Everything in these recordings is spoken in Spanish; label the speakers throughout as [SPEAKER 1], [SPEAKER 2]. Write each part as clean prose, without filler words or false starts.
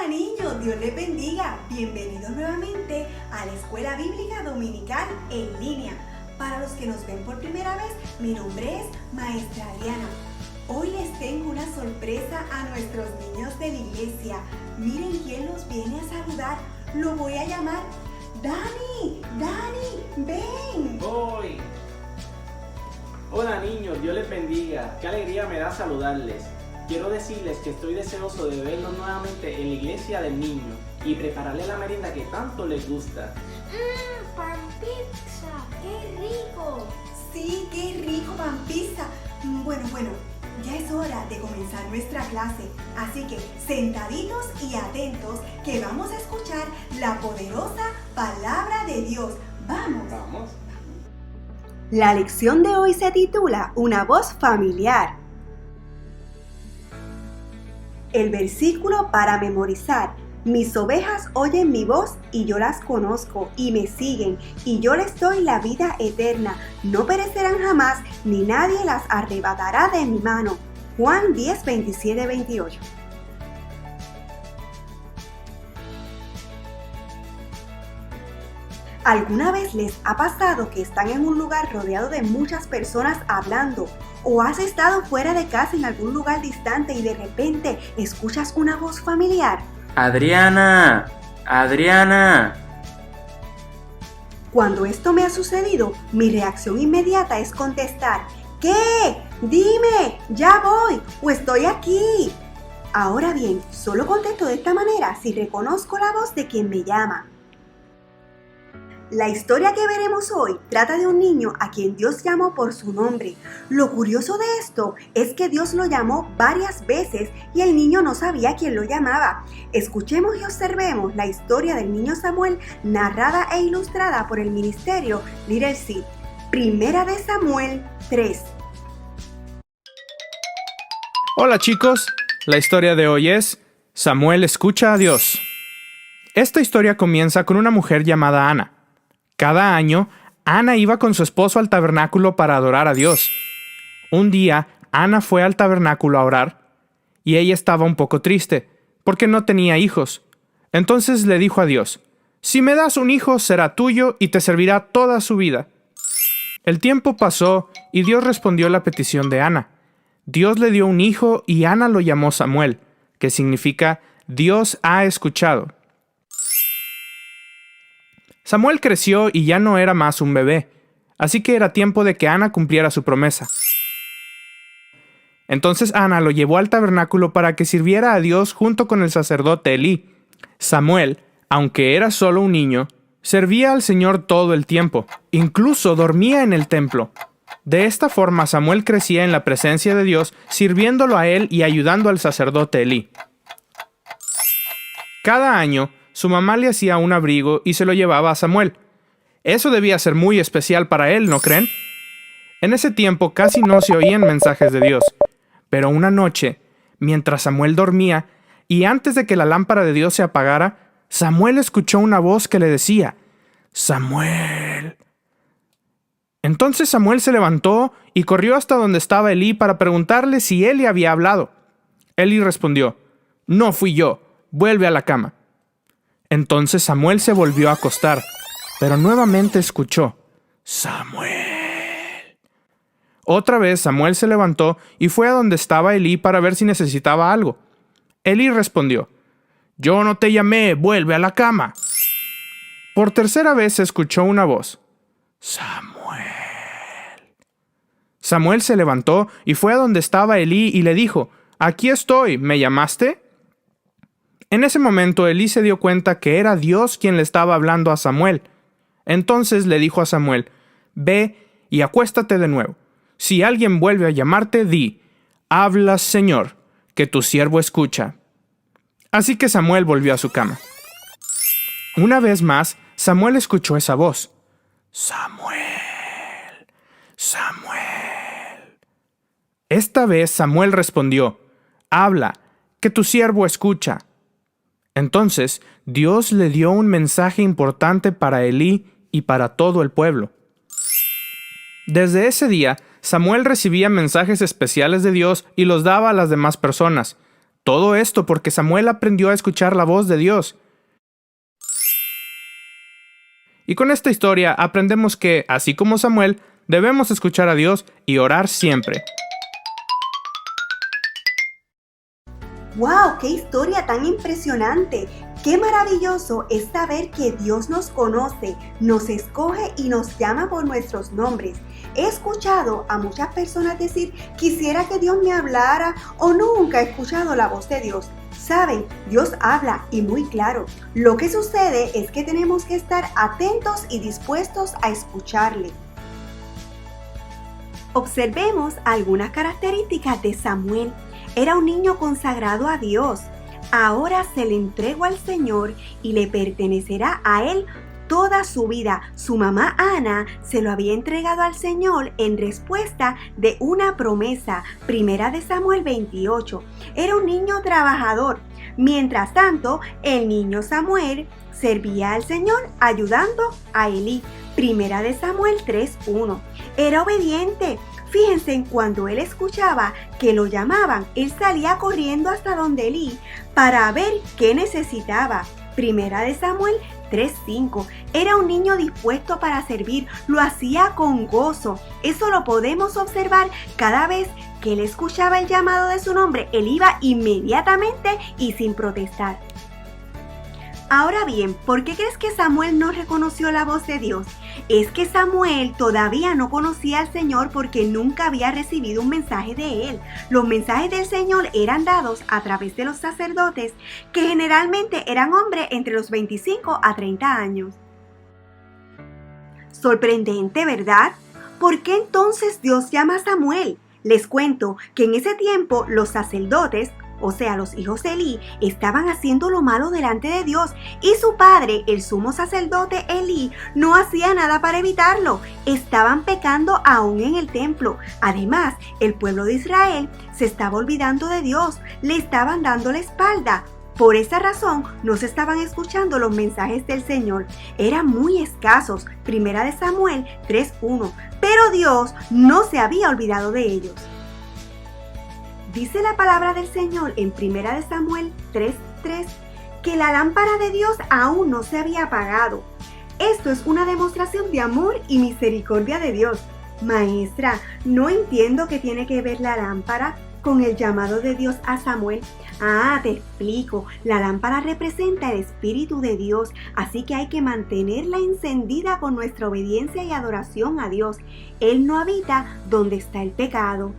[SPEAKER 1] Hola niños, Dios les bendiga. Bienvenidos nuevamente a la Escuela Bíblica Dominical en línea. Para los que nos ven por primera vez, mi nombre es Maestra Adriana. Hoy les tengo una sorpresa a nuestros niños de la iglesia. Miren quién los viene a saludar. Lo voy a llamar. Dani, ven.
[SPEAKER 2] Voy. Hola niños, Dios les bendiga. Qué alegría me da saludarles. Quiero decirles que estoy deseoso de verlos nuevamente en la iglesia del niño y prepararle la merienda que tanto les gusta.
[SPEAKER 3] Pan pizza, qué rico.
[SPEAKER 1] Sí, qué rico pan pizza. Bueno, ya es hora de comenzar nuestra clase. Así que sentaditos y atentos que vamos a escuchar la poderosa palabra de Dios. Vamos. La lección de hoy se titula Una voz familiar. El versículo para memorizar. Mis ovejas oyen mi voz y yo las conozco y me siguen y yo les doy la vida eterna. No perecerán jamás ni nadie las arrebatará de mi mano. Juan 10, 27, 28. ¿Alguna vez les ha pasado que están en un lugar rodeado de muchas personas hablando? ¿O has estado fuera de casa en algún lugar distante y de repente escuchas una voz familiar?
[SPEAKER 4] Adriana.
[SPEAKER 1] Cuando esto me ha sucedido, mi reacción inmediata es contestar: ¿qué? Dime, ya voy o estoy aquí. Ahora bien, solo contesto de esta manera si reconozco la voz de quien me llama. La historia que veremos hoy trata de un niño a quien Dios llamó por su nombre. Lo curioso de esto es que Dios lo llamó varias veces y el niño no sabía quién lo llamaba. Escuchemos y observemos la historia del niño Samuel, narrada e ilustrada por el ministerio Little Seed. Primera de Samuel 3.
[SPEAKER 5] Hola chicos, la historia de hoy es Samuel escucha a Dios. Esta historia comienza con una mujer llamada Ana. Cada año, Ana iba con su esposo al tabernáculo para adorar a Dios. Un día, Ana fue al tabernáculo a orar y ella estaba un poco triste porque no tenía hijos. Entonces le dijo a Dios: si me das un hijo, será tuyo y te servirá toda su vida. El tiempo pasó y Dios respondió la petición de Ana. Dios le dio un hijo y Ana lo llamó Samuel, que significa Dios ha escuchado. Samuel creció y ya no era más un bebé, así que era tiempo de que Ana cumpliera su promesa. Entonces Ana lo llevó al tabernáculo para que sirviera a Dios junto con el sacerdote Elí. Samuel, aunque era solo un niño, servía al Señor todo el tiempo, incluso dormía en el templo. De esta forma Samuel crecía en la presencia de Dios, sirviéndolo a él y ayudando al sacerdote Elí. Cada año, su mamá le hacía un abrigo y se lo llevaba a Samuel. Eso debía ser muy especial para él, ¿no creen? En ese tiempo casi no se oían mensajes de Dios. Pero una noche, mientras Samuel dormía, y antes de que la lámpara de Dios se apagara, Samuel escuchó una voz que le decía: ¡Samuel! Entonces Samuel se levantó y corrió hasta donde estaba Elí para preguntarle si él le había hablado. Elí respondió: no fui yo, vuelve a la cama. Entonces Samuel se volvió a acostar, pero nuevamente escuchó: ¡Samuel! Otra vez Samuel se levantó y fue a donde estaba Elí para ver si necesitaba algo. Elí respondió: yo no te llamé, vuelve a la cama. Por tercera vez se escuchó una voz: ¡Samuel! Samuel se levantó y fue a donde estaba Elí y le dijo: aquí estoy, ¿me llamaste? En ese momento Elí se dio cuenta que era Dios quien le estaba hablando a Samuel. Entonces le dijo a Samuel: ve y acuéstate de nuevo. Si alguien vuelve a llamarte, di: habla, Señor, que tu siervo escucha. Así que Samuel volvió a su cama. Una vez más, Samuel escuchó esa voz: Samuel, Samuel. Esta vez Samuel respondió: habla, que tu siervo escucha. Entonces Dios le dio un mensaje importante para Elí y para todo el pueblo. Desde ese día, Samuel recibía mensajes especiales de Dios y los daba a las demás personas. Todo esto porque Samuel aprendió a escuchar la voz de Dios. Y con esta historia aprendemos que, así como Samuel, debemos escuchar a Dios y orar siempre.
[SPEAKER 1] ¡Wow! ¡Qué historia tan impresionante! ¡Qué maravilloso es saber que Dios nos conoce, nos escoge y nos llama por nuestros nombres! He escuchado a muchas personas decir, quisiera que Dios me hablara, o nunca he escuchado la voz de Dios. Saben, Dios habla y muy claro. Lo que sucede es que tenemos que estar atentos y dispuestos a escucharle. Observemos algunas características de Samuel. Era un niño consagrado a Dios. Ahora se le entregó al Señor y le pertenecerá a Él toda su vida. Su mamá Ana se lo había entregado al Señor en respuesta de una promesa. Primera de Samuel 28. Era un niño trabajador. Mientras tanto, el niño Samuel servía al Señor ayudando a Elí. Primera de Samuel 3:1. Era obediente. Fíjense, cuando él escuchaba que lo llamaban, él salía corriendo hasta donde Elí para ver qué necesitaba. Primera de Samuel 3:5. Era un niño dispuesto para servir, lo hacía con gozo. Eso lo podemos observar cada vez que él escuchaba el llamado de su nombre, él iba inmediatamente y sin protestar. Ahora bien, ¿por qué crees que Samuel no reconoció la voz de Dios? Es que Samuel todavía no conocía al Señor porque nunca había recibido un mensaje de Él. Los mensajes del Señor eran dados a través de los sacerdotes, que generalmente eran hombres entre los 25 a 30 años. Sorprendente, ¿verdad? ¿Por qué entonces Dios llama a Samuel? Les cuento que en ese tiempo los sacerdotes, o sea, los hijos de Elí, estaban haciendo lo malo delante de Dios y su padre, el sumo sacerdote Elí, no hacía nada para evitarlo. Estaban pecando aún en el templo. Además, el pueblo de Israel se estaba olvidando de Dios, le estaban dando la espalda. Por esa razón, no se estaban escuchando los mensajes del Señor. Eran muy escasos. Primera de Samuel 3:1. Pero Dios no se había olvidado de ellos. Dice la palabra del Señor en Primera de Samuel 3:3 que la lámpara de Dios aún no se había apagado. Esto es una demostración de amor y misericordia de Dios. Maestra, no entiendo qué tiene que ver la lámpara con el llamado de Dios a Samuel. Te explico. La lámpara representa el Espíritu de Dios, así que hay que mantenerla encendida con nuestra obediencia y adoración a Dios. Él no habita donde está el pecado.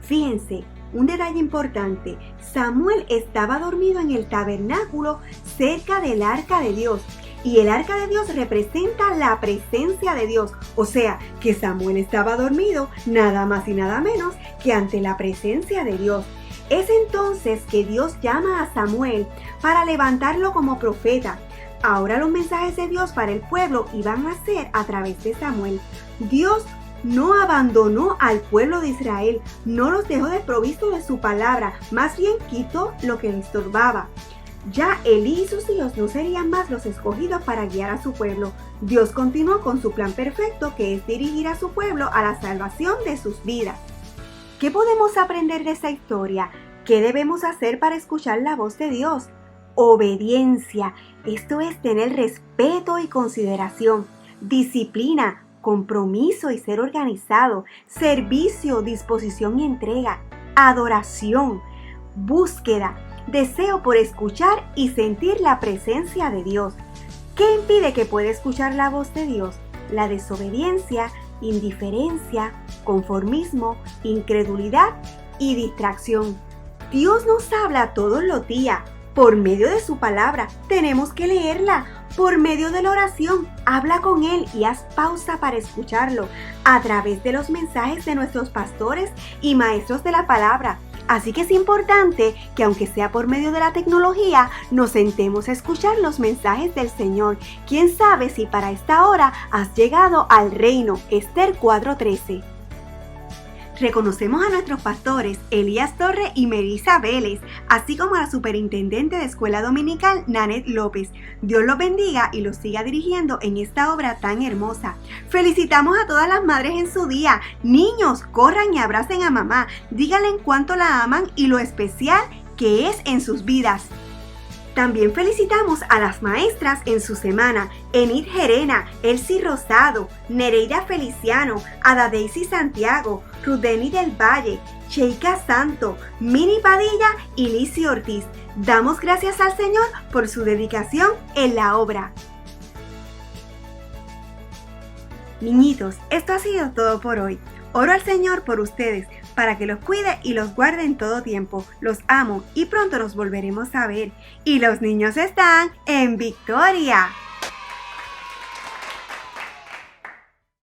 [SPEAKER 1] Fíjense, un detalle importante, Samuel estaba dormido en el tabernáculo cerca del arca de Dios y el arca de Dios representa la presencia de Dios, o sea que Samuel estaba dormido nada más y nada menos que ante la presencia de Dios. Es entonces que Dios llama a Samuel para levantarlo como profeta. Ahora los mensajes de Dios para el pueblo iban a ser a través de Samuel. Dios no abandonó al pueblo de Israel, no los dejó desprovistos de su palabra, más bien quitó lo que le estorbaba. Ya Elí y sus hijos no serían más los escogidos para guiar a su pueblo. Dios continuó con su plan perfecto, que es dirigir a su pueblo a la salvación de sus vidas. ¿Qué podemos aprender de esa historia? ¿Qué debemos hacer para escuchar la voz de Dios? Obediencia, esto es tener respeto y consideración, disciplina, compromiso y ser organizado, servicio, disposición y entrega, adoración, búsqueda, deseo por escuchar y sentir la presencia de Dios. ¿Qué impide que pueda escuchar la voz de Dios? La desobediencia, indiferencia, conformismo, incredulidad y distracción. Dios nos habla todos los días por medio de su palabra. Tenemos que leerla. Por medio de la oración, habla con Él y haz pausa para escucharlo a través de los mensajes de nuestros pastores y maestros de la palabra. Así que es importante que, aunque sea por medio de la tecnología, nos sentemos a escuchar los mensajes del Señor. ¿Quién sabe si para esta hora has llegado al reino? Esther 4:13. Reconocemos a nuestros pastores Elías Torres y Melissa Vélez, así como a la superintendente de Escuela Dominical Nanet López. Dios los bendiga y los siga dirigiendo en esta obra tan hermosa. Felicitamos a todas las madres en su día. Niños, corran y abracen a mamá. Díganle en cuánto la aman y lo especial que es en sus vidas. También felicitamos a las maestras en su semana: Enid Gerena, Elsie Rosado, Nereida Feliciano, Ada Daisy Santiago, Rudeni del Valle, Sheika Santo, Mini Padilla y Lizzy Ortiz. Damos gracias al Señor por su dedicación en la obra. Niñitos, esto ha sido todo por hoy. Oro al Señor por ustedes, para que los cuide y los guarde en todo tiempo. Los amo y pronto nos volveremos a ver. Y los niños están en victoria.